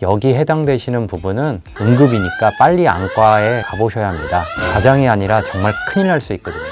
여기 해당되시는 부분은 응급이니까 빨리 안과에 가보셔야 합니다. 과장이 아니라 정말 큰일 날 수 있거든요.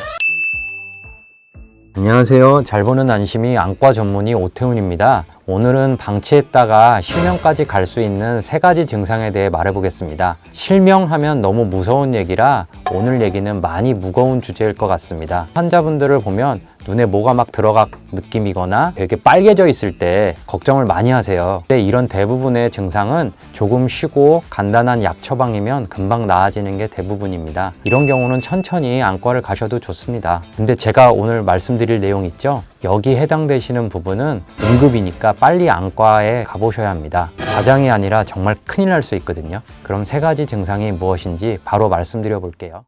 안녕하세요. 잘 보는 안심이 안과 전문의 오태훈입니다. 오늘은 방치했다가 실명까지 갈 수 있는 3가지 증상에 대해 말해보겠습니다. 실명하면 너무 무서운 얘기라 오늘 얘기는 많이 무거운 주제일 것 같습니다. 환자분들을 보면 눈에 뭐가 막 들어갈 느낌이거나 되게 빨개져 있을 때 걱정을 많이 하세요. 근데 이런 대부분의 증상은 조금 쉬고 간단한 약 처방이면 금방 나아지는 게 대부분입니다. 이런 경우는 천천히 안과를 가셔도 좋습니다. 근데 제가 오늘 말씀드릴 내용 있죠? 여기 해당되시는 부분은 응급이니까 빨리 안과에 가보셔야 합니다. 과장이 아니라 정말 큰일 날 수 있거든요. 그럼 3가지 증상이 무엇인지 바로 말씀드려 볼게요.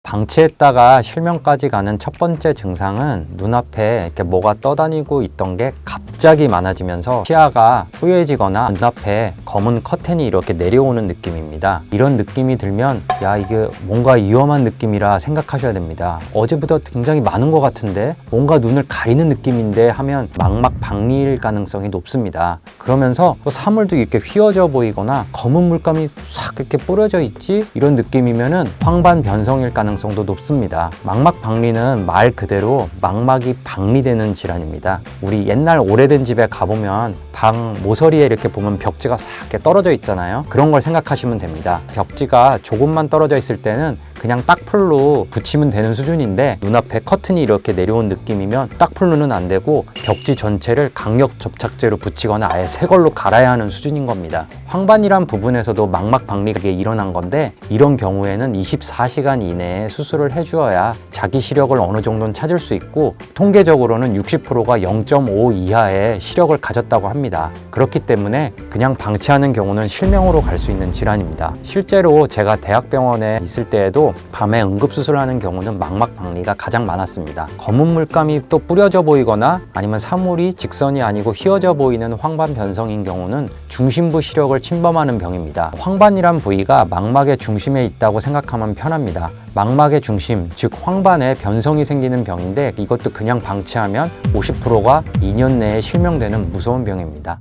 방치했다가 실명까지 가는 첫 번째 증상은 눈앞에 이렇게 뭐가 떠다니고 있던 게 갑자기 많아지면서 시야가 뿌얘지거나 눈앞에 검은 커튼이 이렇게 내려오는 느낌입니다. 이런 느낌이 들면 야, 이게 뭔가 위험한 느낌이라 생각하셔야 됩니다. 어제보다 굉장히 많은 것 같은데 뭔가 눈을 가리는 느낌인데 하면 망막박리일 가능성이 높습니다. 그러면서 또 사물도 이렇게 휘어져 보이거나 검은 물감이 싹 이렇게 뿌려져 있지? 이런 느낌이면은 황반 변성일 가능성도 높습니다. 망막박리는 말 그대로 망막이 박리되는 질환입니다. 우리 옛날 오래된 집에 가보면 방 모서리에 이렇게 보면 벽지가 싹 이렇게 떨어져 있잖아요. 그런 걸 생각하시면 됩니다. 벽지가 조금만 떨어져 있을 때는 그냥 딱풀로 붙이면 되는 수준인데 눈앞에 커튼이 이렇게 내려온 느낌이면 딱풀로는 안 되고 벽지 전체를 강력 접착제로 붙이거나 아예 새 걸로 갈아야 하는 수준인 겁니다. 황반이란 부분에서도 망막박리가 일어난 건데 이런 경우에는 24시간 이내에 수술을 해주어야 자기 시력을 어느 정도는 찾을 수 있고 통계적으로는 60%가 0.5 이하의 시력을 가졌다고 합니다. 그렇기 때문에 그냥 방치하는 경우는 실명으로 갈 수 있는 질환입니다. 실제로 제가 대학병원에 있을 때에도 밤에 응급수술하는 경우는 망막박리가 가장 많았습니다. 검은 물감이 또 뿌려져 보이거나 아니면 사물이 직선이 아니고 휘어져 보이는 황반 변성인 경우는 중심부 시력을 침범하는 병입니다. 황반이란 부위가 망막의 중심에 있다고 생각하면 편합니다. 망막의 중심, 즉 황반에 변성이 생기는 병인데 이것도 그냥 방치하면 50%가 2년 내에 실명되는 무서운 병입니다.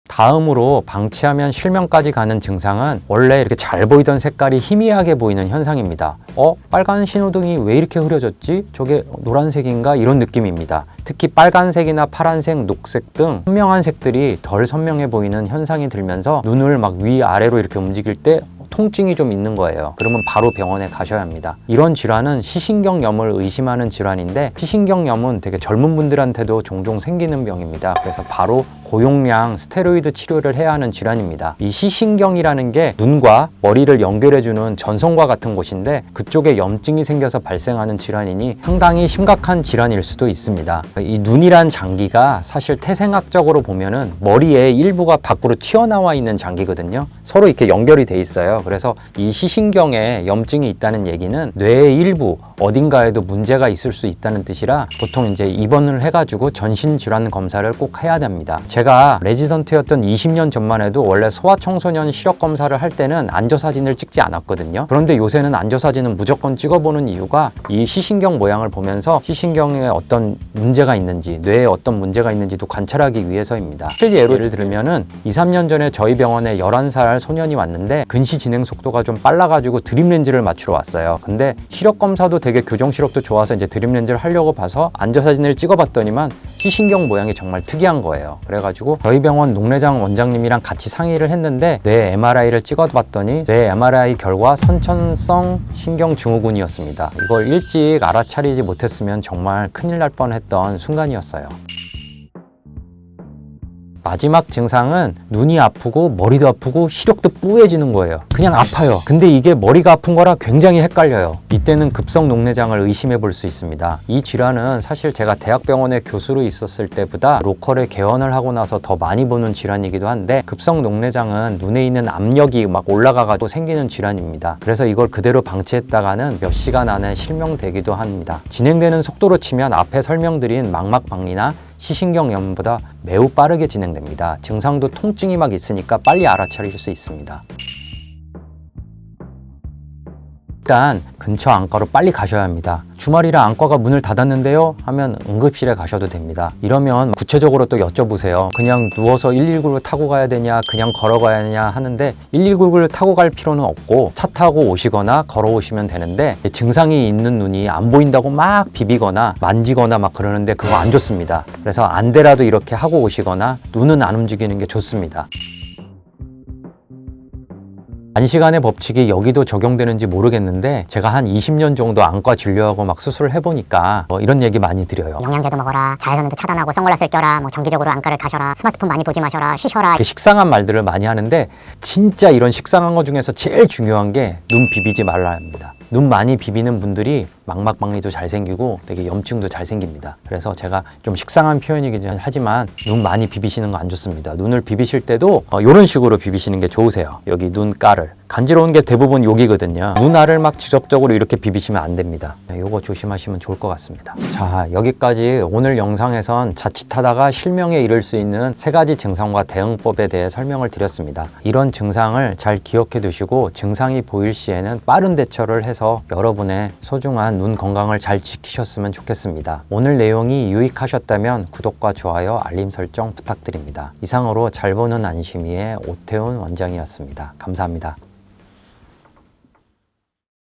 다음으로 방치하면 실명까지 가는 증상은 원래 이렇게 잘 보이던 색깔이 희미하게 보이는 현상입니다. 빨간 신호등이 왜 이렇게 흐려졌지? 저게 노란색인가? 이런 느낌입니다. 특히 빨간색이나 파란색, 녹색 등 선명한 색들이 덜 선명해 보이는 현상이 들면서 눈을 막 위아래로 이렇게 움직일 때 통증이 좀 있는 거예요. 그러면 바로 병원에 가셔야 합니다. 이런 질환은 시신경염을 의심하는 질환인데 시신경염은 되게 젊은 분들한테도 종종 생기는 병입니다. 그래서 바로 고용량 스테로이드 치료를 해야 하는 질환입니다. 이 시신경이라는 게 눈과 머리를 연결해주는 전선과 같은 곳인데 그쪽에 염증이 생겨서 발생하는 질환이니 상당히 심각한 질환일 수도 있습니다. 이 눈이란 장기가 사실 태생학적으로 보면은 머리의 일부가 밖으로 튀어나와 있는 장기거든요. 서로 이렇게 연결이 돼 있어요. 그래서 이 시신경에 염증이 있다는 얘기는 뇌의 일부 어딘가에도 문제가 있을 수 있다는 뜻이라 보통 이제 입원을 해가지고 전신질환 검사를 꼭 해야 됩니다. 제가 레지던트였던 20년 전만 해도 원래 소아청소년 시력 검사를 할 때는 안저사진을 찍지 않았거든요. 그런데 요새는 안저사진은 무조건 찍어보는 이유가 이 시신경 모양을 보면서 시신경에 어떤 문제가 있는지 뇌에 어떤 문제가 있는지도 관찰하기 위해서입니다. 예를 들면은 2, 3년 전에 저희 병원에 11살 소년이 왔는데 근시 진행 속도가 좀 빨라가지고 드립렌즈를 맞추러 왔어요. 근데 시력 검사도 되게 교정 시력도 좋아서 이제 드립렌즈를 하려고 봐서 안저사진을 찍어봤더니만 시신경 모양이 정말 특이한 거예요. 그래가지고 저희 병원 녹내장 원장님이랑 같이 상의를 했는데 뇌 MRI를 찍어봤더니 뇌 MRI 결과 선천성 신경증후군이었습니다. 이걸 일찍 알아차리지 못했으면 정말 큰일 날 뻔했던 순간이었어요. 마지막 증상은 눈이 아프고 머리도 아프고 시력도 뿌얘지는 거예요. 그냥 아파요. 근데 이게 머리가 아픈 거라 굉장히 헷갈려요. 이때는 급성 녹내장을 의심해 볼 수 있습니다. 이 질환은 사실 제가 대학병원에 교수로 있었을 때보다 로컬에 개원을 하고 나서 더 많이 보는 질환이기도 한데 급성 녹내장은 눈에 있는 압력이 막 올라가가지고 생기는 질환입니다. 그래서 이걸 그대로 방치했다가는 몇 시간 안에 실명되기도 합니다. 진행되는 속도로 치면 앞에 설명드린 망막박리나 시신경염보다 매우 빠르게 진행됩니다. 증상도 통증이 막 있으니까 빨리 알아차릴 수 있습니다. 일단 근처 안과로 빨리 가셔야 합니다. 주말이라 안과가 문을 닫았는데요 하면 응급실에 가셔도 됩니다. 이러면 구체적으로 또 여쭤보세요. 그냥 누워서 119를 타고 가야 되냐 그냥 걸어가야 되냐 하는데 119를 타고 갈 필요는 없고 차 타고 오시거나 걸어오시면 되는데 증상이 있는 눈이 안 보인다고 막 비비거나 만지거나 막 그러는데 그거 안 좋습니다. 그래서 안대라도 이렇게 하고 오시거나 눈은 안 움직이는 게 좋습니다. 안시간의 법칙이 여기도 적용되는지 모르겠는데 제가 한 20년 정도 안과 진료하고 막 수술을 해보니까 이런 얘기 많이 드려요. 영양제도 먹어라, 자외선도 차단하고 선글라스를 껴라, 뭐 정기적으로 안과를 가셔라, 스마트폰 많이 보지 마셔라, 쉬셔라. 이렇게 식상한 말들을 많이 하는데 진짜 이런 식상한 거 중에서 제일 중요한 게 눈 비비지 말라 합니다. 눈 많이 비비는 분들이 망막박리도 잘 생기고 되게 염증도 잘 생깁니다. 그래서 제가 좀 식상한 표현이긴 하지만 눈 많이 비비시는 거 안 좋습니다. 눈을 비비실 때도 이런 식으로 비비시는 게 좋으세요. 여기 눈가를. 간지러운 게 대부분 여기거든요. 눈알을 막 직접적으로 이렇게 비비시면 안 됩니다. 요거 조심하시면 좋을 것 같습니다. 자, 여기까지 오늘 영상에선 자칫하다가 실명에 이를 수 있는 3가지 증상과 대응법에 대해 설명을 드렸습니다. 이런 증상을 잘 기억해 두시고 증상이 보일 시에는 빠른 대처를 해서 여러분의 소중한 눈 건강을 잘 지키셨으면 좋겠습니다. 오늘 내용이 유익하셨다면 구독과 좋아요, 알림 설정 부탁드립니다. 이상으로 잘 보는 안심이의 오태훈 원장이었습니다. 감사합니다.